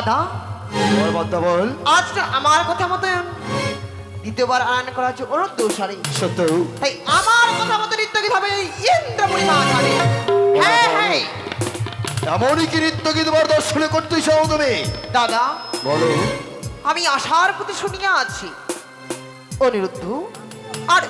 দাদা বল বদ্দা বল। আজটা আমার কথা মতন দ্বিতীয়বার আয়ন করা হচ্ছে অনুদ্দোষারী। সত্য তাই আমার কথা মতো নৃত্য গীত হবে ইন্দ্রপুরী মা জানে। হ্যাঁ হ্যাঁ এমনই কি নৃত্য গীত তোমার দর্শনে করতে চাও তুমি? দাদা বলো। আমি আশার প্রতি শুনিয়া আছি অনিরুদ্ধ আর